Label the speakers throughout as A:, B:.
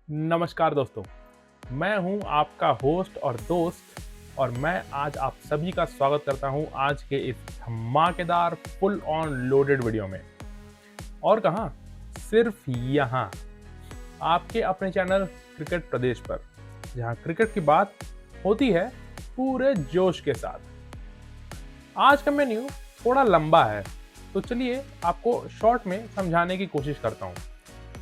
A: नमस्कार दोस्तों, मैं हूं आपका होस्ट और दोस्त और मैं आज आप सभी का स्वागत करता हूं आज के इस धमाकेदार फुल ऑन लोडेड वीडियो में। और कहां, सिर्फ यहां आपके अपने चैनल क्रिकेट प्रदेश पर, जहां क्रिकेट की बात होती है पूरे जोश के साथ। आज का मेन्यू थोड़ा लंबा है, तो चलिए आपको शॉर्ट में समझाने की कोशिश करता हूं।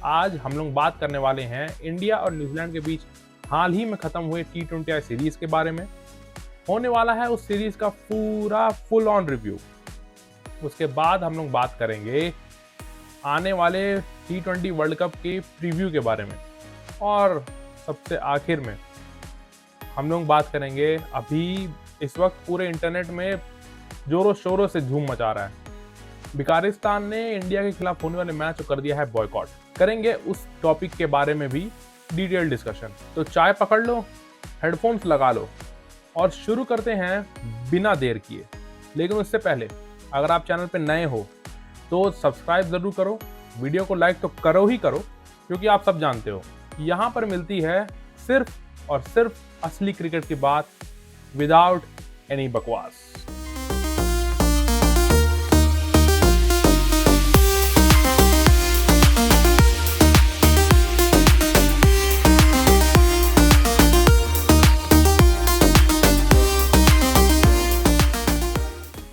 A: आज हम लोग बात करने वाले हैं इंडिया और न्यूजीलैंड के बीच हाल ही में खत्म हुए T20I सीरीज के बारे में। होने वाला है उस सीरीज का पूरा फुल ऑन रिव्यू। उसके बाद हम लोग बात करेंगे आने वाले T20 वर्ल्ड कप के प्रीव्यू के बारे में। और सबसे आखिर में हम लोग बात करेंगे, अभी इस वक्त पूरे इंटरनेट में जोरों शोरों से धूम मचा रहा है, बिकारिस्तान ने इंडिया के खिलाफ होने वाले मैच को कर दिया है बॉयकॉट। करेंगे उस टॉपिक के बारे में भी डिटेल डिस्कशन। तो चाय पकड़ लो, हेडफोन्स लगा लो और शुरू करते हैं बिना देर किए। लेकिन उससे पहले अगर आप चैनल पे नए हो तो सब्सक्राइब जरूर करो, वीडियो को लाइक तो करो ही करो, क्योंकि आप सब जानते हो यहाँ पर मिलती है सिर्फ और सिर्फ असली क्रिकेट की बात, विदाउट एनी बकवास।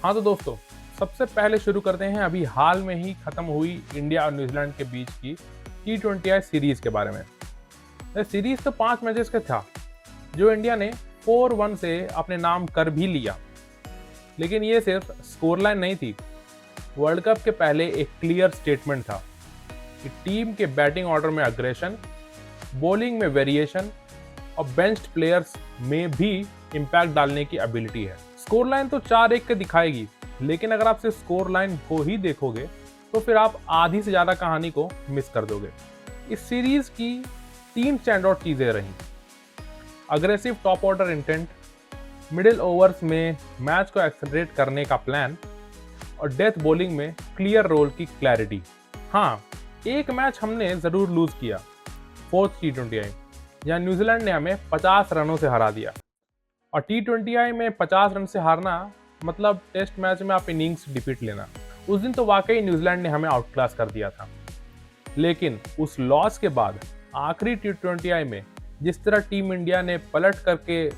A: हाँ तो दोस्तों, सबसे पहले शुरू करते हैं अभी हाल में ही खत्म हुई इंडिया और न्यूजीलैंड के बीच की T20I सीरीज के बारे में। यह सीरीज तो 5 मैचेस का था, जो इंडिया ने 4-1 से अपने नाम कर भी लिया। लेकिन ये सिर्फ स्कोर लाइन नहीं थी, वर्ल्ड कप के पहले एक क्लियर स्टेटमेंट था कि टीम के बैटिंग ऑर्डर में अग्रेशन, बॉलिंग में वेरिएशन और बेंच्ड प्लेयर्स में भी इम्पैक्ट डालने की एबिलिटी है। स्कोर लाइन तो 4-1 के दिखाएगी, लेकिन अगर आप सिर्फ स्कोर लाइन को ही देखोगे तो फिर आप आधी से ज्यादा कहानी को मिस कर दोगे। इस सीरीज की 3 स्टैंड आउट चीजें रही: aggressive top order intent, middle overs में मैच को एक्सेलरेट करने का प्लान और डेथ बॉलिंग में क्लियर रोल की क्लैरिटी। हाँ, एक मैच हमने जरूर लूज किया, 4th T20I, जहां न्यूजीलैंड ने हमें 50 रनों से हरा दिया। और T20I में 50 रन से हारना मतलब टेस्ट मैच में आप इनिंग्स डिफीट लेना। उस दिन तो वाकई न्यूजीलैंड ने हमें आउट क्लास कर दिया था। लेकिन उस लॉस के बाद आखिरी T20I में जिस तरह टीम इंडिया ने पलट करके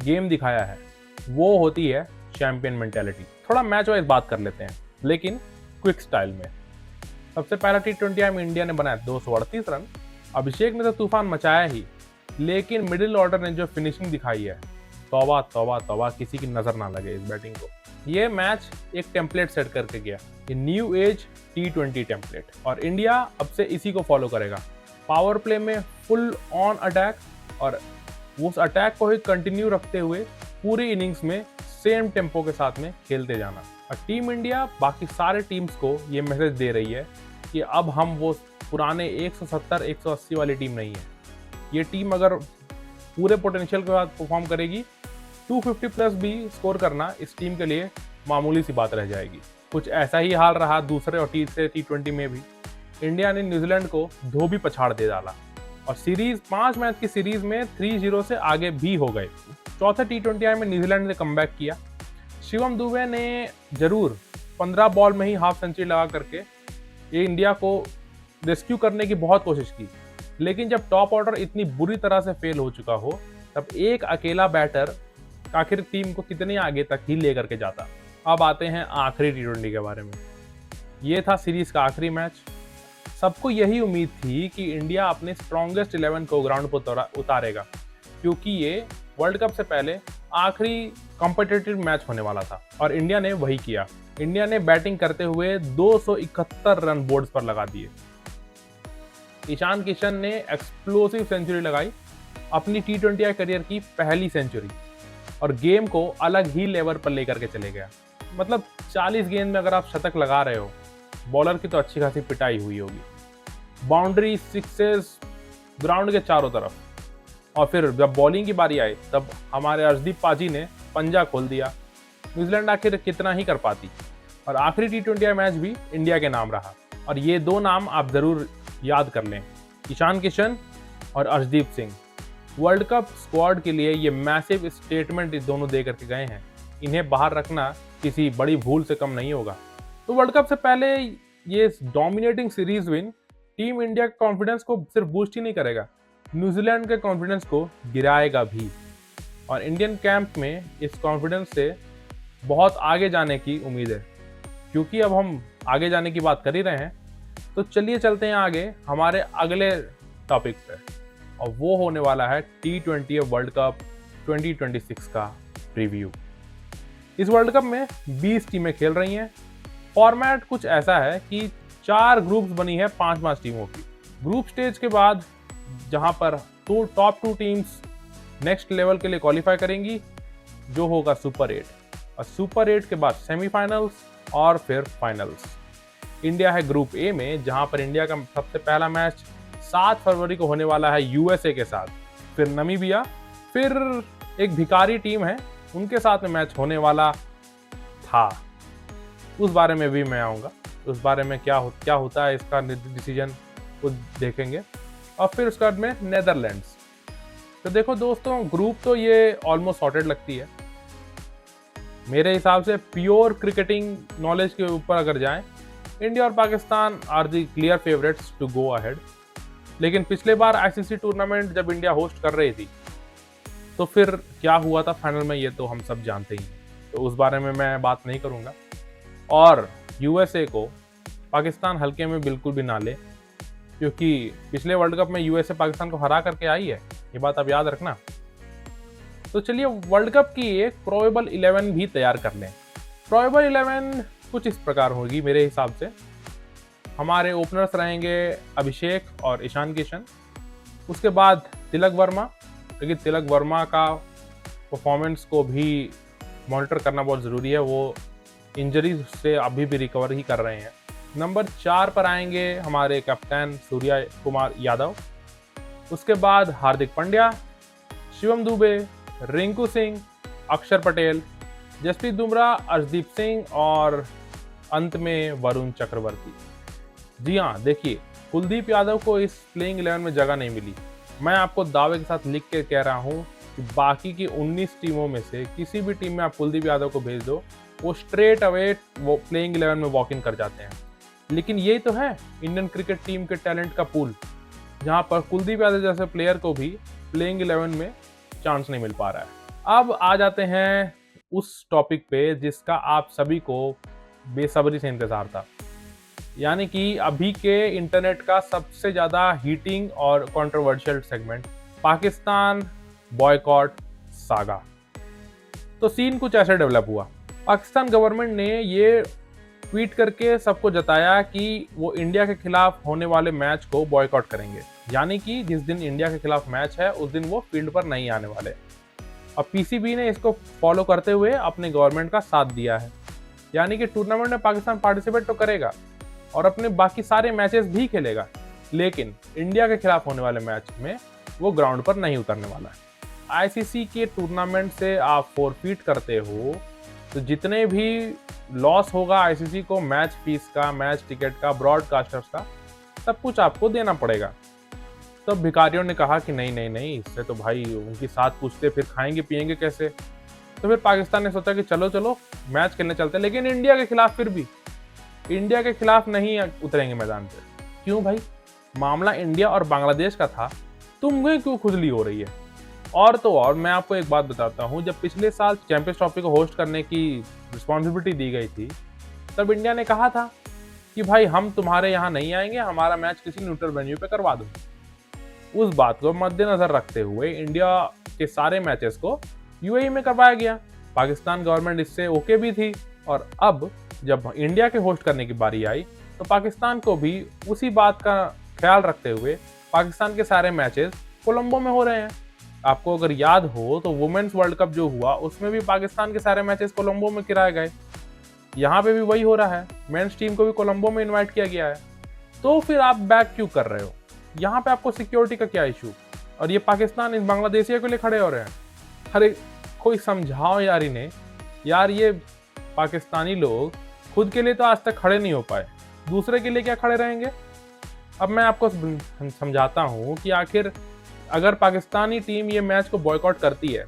A: गेम दिखाया है, वो होती है चैंपियन मेंटेलिटी। थोड़ा मैच वाइज बात कर लेते हैं, लेकिन क्विक स्टाइल में। सबसे पहला T20I में इंडिया ने बनाया 238 रन। अभिषेक ने तो तूफान मचाया ही, लेकिन मिडिल ऑर्डर ने जो फिनिशिंग दिखाई है, तौबा तौबा तौबा, किसी की नजर ना लगे इस बैटिंग को। ये मैच एक टेम्पलेट सेट करके गया, ये न्यू एज T20 टेम्पलेट, और इंडिया अब से इसी को फॉलो करेगा। पावर प्ले में फुल ऑन अटैक, और उस अटैक को ही कंटिन्यू रखते हुए पूरी इनिंग्स में सेम टेम्पो के साथ में खेलते जाना। और टीम इंडिया बाकी सारे टीम्स को ये मैसेज दे रही है कि अब हम वो पुराने 170-180 वाली टीम नहीं है। ये टीम अगर पूरे पोटेंशियल के साथ परफॉर्म करेगी, 250 प्लस भी स्कोर करना इस टीम के लिए मामूली सी बात रह जाएगी। कुछ ऐसा ही हाल रहा दूसरे और तीसरे T20 में भी। इंडिया ने न्यूजीलैंड को धोबी पछाड़ दे डाला और सीरीज 5 मैच की सीरीज में 3-0 से आगे भी हो गए। चौथे T20I में न्यूजीलैंड ने कमबैक किया। शिवम दुबे ने जरूर 15 बॉल में ही हाफ सेंचुरी लगा करके ये इंडिया को रेस्क्यू करने की बहुत कोशिश की। लेकिन जब टॉप ऑर्डर इतनी बुरी तरह से फेल हो चुका हो, तब एक अकेला बैटर आखिर टीम को कितने आगे तक ही लेकर के जाता। अब आते हैं आखिरी T20 के बारे में। ये था सीरीज का आखिरी मैच। सबको यही उम्मीद थी कि इंडिया अपने स्ट्रॉन्गेस्ट 11 को ग्राउंड पर उतारेगा, क्योंकि ये वर्ल्ड कप से पहले आखिरी कॉम्पिटिटिव मैच होने वाला था, और इंडिया ने वही किया। इंडिया ने बैटिंग करते हुए 271 रन बोर्ड पर लगा दिए। ईशान किशन ने एक्सप्लोसिव सेंचुरी लगाई, अपनी T20I करियर की पहली सेंचुरी, और गेम को अलग ही लेवल पर लेकर के चले गया। मतलब 40 गेंद में अगर आप शतक लगा रहे हो, बॉलर की तो अच्छी खासी पिटाई हुई होगी। बाउंड्री, सिक्सेस ग्राउंड के चारों तरफ। और फिर जब बॉलिंग की बारी आई, तब हमारे अर्शदीप पाजी ने पंजा खोल दिया। न्यूजीलैंड आखिर कितना ही कर पाती, और आखिरी T20I मैच भी इंडिया के नाम रहा। और ये 2 नाम आप जरूर याद कर लें, ईशान किशन और Arshdeep Singh world cup squad के लिए ये मैसिव स्टेटमेंट दोनों दे करके गए हैं। इन्हें बाहर रखना किसी बड़ी भूल से कम नहीं होगा। तो वर्ल्ड कप से पहले ये dominating series win team India के कॉन्फिडेंस को सिर्फ बूस्ट ही नहीं करेगा, न्यूजीलैंड के कॉन्फिडेंस को गिराएगा भी। और इंडियन कैंप में इस कॉन्फिडेंस से बहुत आगे जाने की उम्मीद है। क्योंकि अब हम आगे जाने की बात कर ही रहे हैं, तो चलिए चलते हैं आगे हमारे अगले टॉपिक पे, और वो होने वाला है T20 वर्ल्ड कप 2026 का प्रीव्यू। इस वर्ल्ड कप में 20 टीमें खेल रही हैं। फॉर्मेट कुछ ऐसा है कि 4 ग्रुप्स बनी है 5-5 टीमों की। ग्रुप स्टेज के बाद जहां पर टॉप 2 टीम्स नेक्स्ट लेवल के लिए क्वालिफाई करेंगी, जो होगा सुपर 8, और सुपर 8 के बाद सेमीफाइनल्स और फिर फाइनल्स। इंडिया है ग्रुप ए में, जहां पर इंडिया का सबसे पहला मैच 7 फरवरी को होने वाला है यूएसए के साथ, फिर नमीबिया, फिर एक भिखारी टीम है उनके साथ में मैच होने वाला था। उस बारे में भी मैं आऊँगा, उस बारे में क्या होता है इसका डिसीजन वो देखेंगे। और फिर उसके बाद में नेदरलैंड्स। तो देखो दोस्तों, ग्रुप तो ये ऑलमोस्ट सॉर्टेड लगती है मेरे हिसाब से। प्योर क्रिकेटिंग नॉलेज के ऊपर अगर जाएं, इंडिया और Pakistan are the clear favourites to go ahead. लेकिन पिछले बार आईसीसी टूर्नामेंट जब इंडिया होस्ट कर रही थी, तो फिर क्या हुआ था फाइनल में, ये तो हम सब जानते ही हैं, तो उस बारे में मैं बात नहीं करूंगा। और यूएसए को पाकिस्तान हल्के में बिल्कुल भी ना ले, क्योंकि पिछले वर्ल्ड कप में यूएसए पाकिस्तान को हरा करके आई है, ये बात आप याद रखना। तो चलिए वर्ल्ड कप की एक प्रोबेबल 11 भी तैयार कर लें। प्रोबेबल 11 कुछ इस प्रकार होगी मेरे हिसाब से। हमारे ओपनर्स रहेंगे अभिषेक और ईशान किशन। उसके बाद तिलक वर्मा, क्योंकि तिलक वर्मा का परफॉर्मेंस को भी मॉनिटर करना बहुत ज़रूरी है, वो इंजरीज से अभी भी रिकवर ही कर रहे हैं। नंबर 4 पर आएंगे हमारे कैप्टन सूर्या कुमार यादव। उसके बाद हार्दिक पांड्या, शिवम दुबे, रिंकू सिंह, अक्षर पटेल, जसप्रीत बुमराह, अर्शदीप सिंह और अंत में वरुण चक्रवर्ती। जी हाँ, देखिए कुलदीप यादव को इस प्लेइंग 11 में जगह नहीं मिली। मैं आपको दावे के साथ लिख के कह रहा हूँ कि बाकी की 19 टीमों में से किसी भी टीम में आप कुलदीप यादव को भेज दो, वो स्ट्रेट अवे वो प्लेइंग 11 में वॉक इन कर जाते हैं। लेकिन यही तो है इंडियन क्रिकेट टीम के टैलेंट का पूल, जहां पर कुलदीप यादव जैसे प्लेयर को भी प्लेइंग 11 में चांस नहीं मिल पा रहा है। अब आ जाते हैं उस टॉपिक पे जिसका आप सभी को बेसब्री से इंतजार था, यानी कि अभी के इंटरनेट का सबसे ज़्यादा हीटिंग और controversial segment, Pakistan boycott saga. तो सीन कुछ ऐसे डेवलप हुआ। पाकिस्तान गवर्नमेंट ने ये ट्वीट करके सबको जताया कि वो इंडिया के खिलाफ होने वाले मैच को बॉयकॉट करेंगे, यानी कि जिस दिन इंडिया के खिलाफ मैच है उस दिन वो फील्ड पर नहीं आने वाले। अब पीसीबी ने इसको फॉलो करते हुए अपने गवर्नमेंट का साथ दिया है, यानी कि टूर्नामेंट में पाकिस्तान पार्टिसिपेट तो करेगा और अपने बाकी सारे मैचेस भी खेलेगा, लेकिन इंडिया के खिलाफ होने वाले मैच में वो ग्राउंड पर नहीं उतरने वाला है। आईसीसी के टूर्नामेंट से आप फोरफीट करते हो तो जितने भी लॉस होगा आईसीसी को, मैच फीस का, मैच टिकट का, ब्रॉडकास्टर्स का, सब कुछ आपको देना पड़ेगा। तब भिखारियों ने कहा कि नहीं, इससे तो भाई उनकी साथ पूछते फिर खाएंगे पिएंगे कैसे। तो फिर पाकिस्तान ने सोचा कि चलो मैच खेलने चलते, लेकिन इंडिया के खिलाफ फिर भी इंडिया के खिलाफ नहीं उतरेंगे मैदान पे। क्यों भाई, मामला इंडिया और बांग्लादेश का था, तुम्हें क्यों खुजली हो रही है? और तो और मैं आपको एक बात बताता हूँ, जब पिछले साल चैंपियंस ट्रॉफी को होस्ट करने की रिस्पॉन्सिबिलिटी दी गई थी, तब इंडिया ने कहा था कि भाई हम तुम्हारे यहाँ नहीं आएंगे, हमारा मैच किसी न्यूट्रल वेन्यू पे करवा दो। उस बात को मद्देनजर रखते हुए इंडिया के सारे मैचेस को यूएई में करवाया गया। पाकिस्तान गवर्नमेंट इससे ओके भी थी, और अब जब इंडिया के होस्ट करने की बारी आई तो पाकिस्तान को भी उसी बात का ख्याल रखते हुए पाकिस्तान के सारे मैचेस कोलंबो में हो रहे हैं। आपको अगर याद हो तो वुमेन्स वर्ल्ड कप जो हुआ उसमें भी पाकिस्तान के सारे मैचेस कोलंबो में कराए गए। यहाँ पे भी वही हो रहा है, मेंस टीम को भी कोलंबो में इनवाइट किया गया है। तो फिर आप बैक क्यों कर रहे हो? यहाँ पे आपको सिक्योरिटी का क्या इशू? और ये पाकिस्तान इस बांग्लादेशियों के लिए खड़े हो रहे हैं। अरे कोई समझाओ यार इन्हें, यार ये पाकिस्तानी लोग खुद के लिए तो आज तक खड़े नहीं हो पाए, दूसरे के लिए क्या खड़े रहेंगे? अब मैं आपको समझाता हूँ कि आखिर अगर पाकिस्तानी टीम ये मैच को बॉयकॉट करती है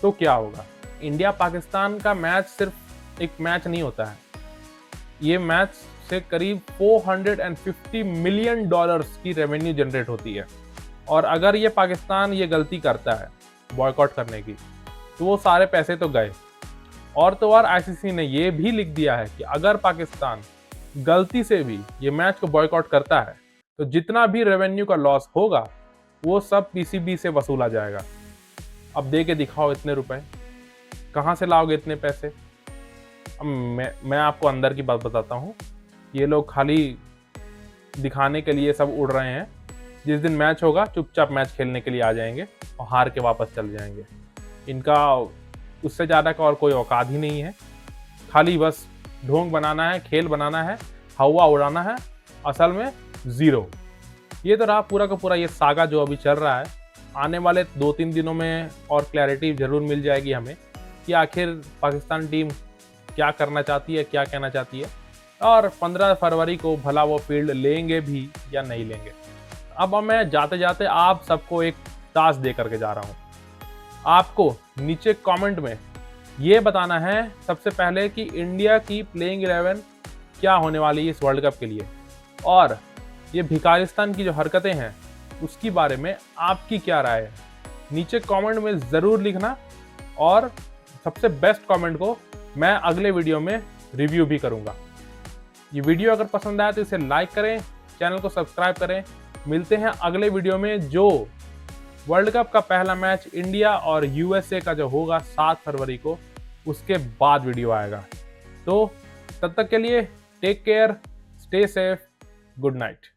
A: तो क्या होगा? इंडिया पाकिस्तान का मैच सिर्फ एक मैच नहीं होता है, ये मैच से करीब $450 मिलियन की रेवेन्यू जनरेट होती है। और अगर ये पाकिस्तान ये गलती करता है बॉयकॉट करने की, तो वो सारे पैसे तो गए। और तो और आईसीसी ने ये भी लिख दिया है कि अगर पाकिस्तान गलती से भी ये मैच को बॉयकॉट करता है तो जितना भी रेवेन्यू का लॉस होगा वो सब पीसीबी से वसूला जाएगा। अब दे के दिखाओ इतने रुपए, कहाँ से लाओगे इतने पैसे? अब मैं आपको अंदर की बात बताता हूँ। ये लोग खाली दिखाने के लिए सब उड़ रहे हैं। जिस दिन मैच होगा चुपचाप मैच खेलने के लिए आ जाएंगे और हार के वापस चल जाएंगे। इनका उससे ज़्यादा का और कोई औकात ही नहीं है। खाली बस ढोंग बनाना है, खेल बनाना है, हवा उड़ाना है, असल में ज़ीरो। ये तो रहा पूरा का पूरा ये सागा जो अभी चल रहा है। आने वाले 2-3 दिनों में और क्लैरिटी ज़रूर मिल जाएगी हमें कि आखिर पाकिस्तान टीम क्या करना चाहती है, क्या कहना चाहती है, और 15 फरवरी को भला वो फील्ड लेंगे भी या नहीं लेंगे। अब मैं जाते जाते आप सबको एक टास्क दे करके जा रहा हूँ। आपको नीचे कमेंट में ये बताना है सबसे पहले कि इंडिया की प्लेइंग 11 क्या होने वाली है इस वर्ल्ड कप के लिए, और ये भिखारिस्तान की जो हरकतें हैं उसकी बारे में आपकी क्या राय है। नीचे कमेंट में ज़रूर लिखना, और सबसे बेस्ट कमेंट को मैं अगले वीडियो में रिव्यू भी करूँगा। ये वीडियो अगर पसंद आया तो इसे लाइक करें, चैनल को सब्सक्राइब करें। मिलते हैं अगले वीडियो में, जो वर्ल्ड कप का पहला मैच इंडिया और यूएसए का जो होगा 7 फरवरी को, उसके बाद वीडियो आएगा। तो तब तक के लिए take care, stay safe, good night.